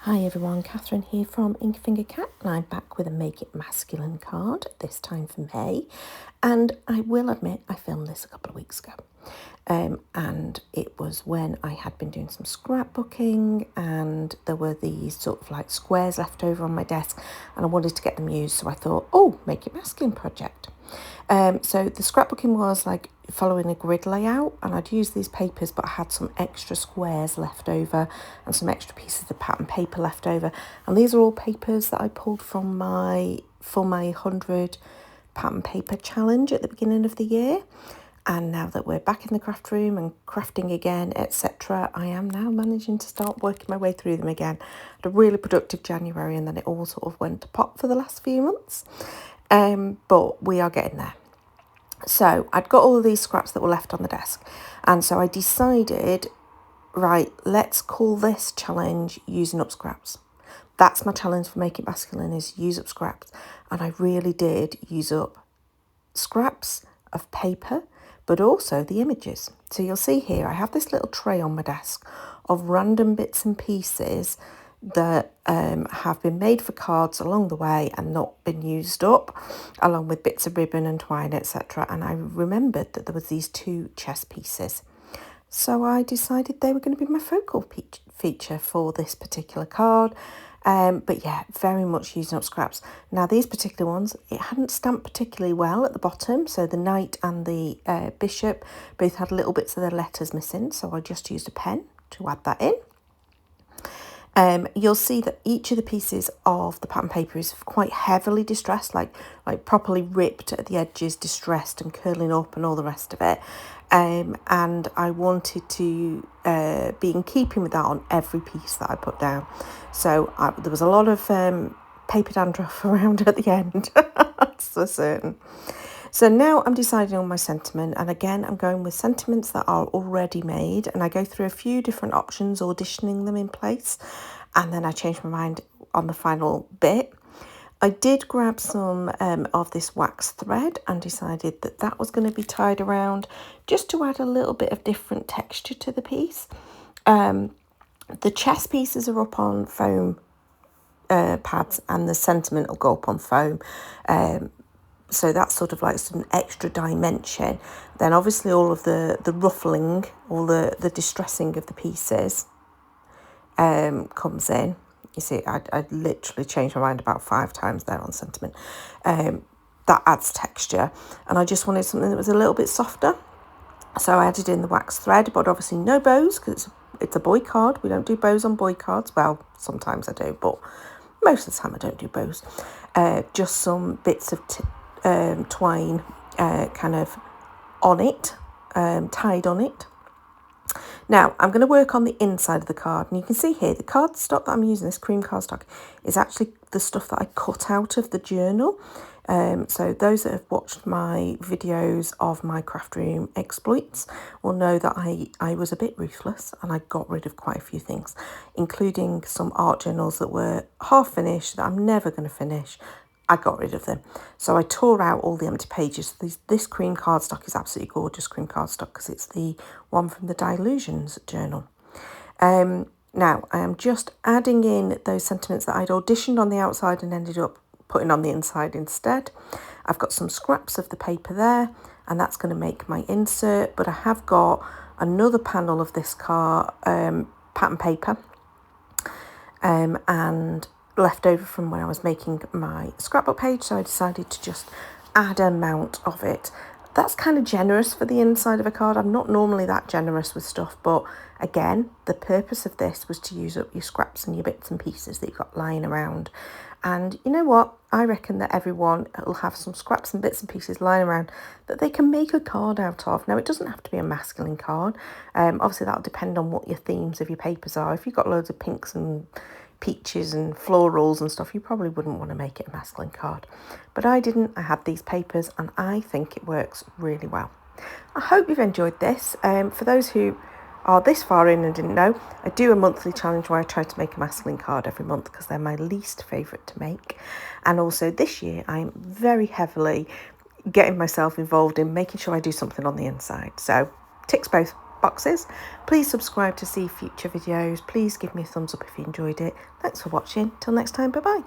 Hi everyone, Catherine here from Ink Finger Cat, and I'm back with a Make It Masculine card, this time for May. And I will admit, I filmed this a couple of weeks ago. And it was when I had been doing some scrapbooking and there were these sort of like squares left over on my desk and I wanted to get them used. So I thought, oh, Make It Masculine project. So the scrapbooking was like following a grid layout, and I'd used these papers, but I had some extra squares left over and some extra pieces of pattern paper left over. And these are all papers that I pulled from my 100 pattern paper challenge at the beginning of the year. And now that we're back in the craft room and crafting again, etc., I am now managing to start working my way through them again. I had a really productive January, and then it all sort of went to pot for the last few months. But we are getting there. So I'd got all of these scraps that were left on the desk, and so I decided, right, let's call this challenge Using Up Scraps. That's my challenge for Make It Masculine, is use up scraps. And I really did use up scraps of paper, but also the images. So you'll see here, I have this little tray on my desk of random bits and pieces that have been made for cards along the way and not been used up, along with bits of ribbon and twine, etc. And I remembered that there was these 2 chess pieces. So I decided they were going to be my focal feature for this particular card. But yeah, very much using up scraps. Now these particular ones, it hadn't stamped particularly well at the bottom. So the knight and the bishop both had little bits of their letters missing. So I just used a pen to add that in. You'll see that each of the pieces of the pattern paper is quite heavily distressed, like properly ripped at the edges, distressed and curling up and all the rest of it. And I wanted to be in keeping with that on every piece that I put down. So there was a lot of paper dandruff around at the end, that's for certain. So now I'm deciding on my sentiment, and again I'm going with sentiments that are already made, and I go through a few different options, auditioning them in place, and then I change my mind on the final bit. I did grab some of this wax thread and decided that that was going to be tied around just to add a little bit of different texture to the piece. The chess pieces are up on foam pads, and the sentiment will go up on foam. So that's sort of like some extra dimension. Then obviously all of the ruffling, all the distressing of the pieces comes in. You see, I literally changed my mind about 5 times there on sentiment. That adds texture. And I just wanted something that was a little bit softer. So I added in the wax thread, but obviously no bows, because it's a boy card. We don't do bows on boy cards. Well, sometimes I do, but most of the time I don't do bows. Just some bits of twine kind of on it, tied on it. Now I'm going to work on the inside of the card, and you can see here the cardstock that I'm using, this cream cardstock, is actually the stuff that I cut out of the journal. So those that have watched my videos of my craft room exploits will know that I was a bit ruthless, and I got rid of quite a few things, including some art journals that were half finished that I'm never going to finish. I got rid of them. So I tore out all the empty pages. This cream cardstock is absolutely gorgeous cream cardstock, because it's the one from the Dilutions journal. Now I am just adding in those sentiments that I'd auditioned on the outside and ended up putting on the inside instead. I've got some scraps of the paper there, and that's going to make my insert, but I have got another panel of this pattern paper and left over from when I was making my scrapbook page, so I decided to just add an amount of it. That's kind of generous for the inside of a card. I'm not normally that generous with stuff, but again, the purpose of this was to use up your scraps and your bits and pieces that you've got lying around. And you know what? I reckon that everyone will have some scraps and bits and pieces lying around that they can make a card out of. Now, it doesn't have to be a masculine card. Obviously, that'll depend on what your themes of your papers are. If you've got loads of pinks and peaches and florals and stuff, you probably wouldn't want to make it a masculine card. But I didn't. I had these papers, and I think it works really well. I hope you've enjoyed this. For those who are this far in and didn't know, I do a monthly challenge where I try to make a masculine card every month, because they're my least favourite to make. And also this year I'm very heavily getting myself involved in making sure I do something on the inside. So ticks both boxes. Please subscribe to see future videos. Please give me a thumbs up if you enjoyed it. Thanks for watching. Till next time, bye bye.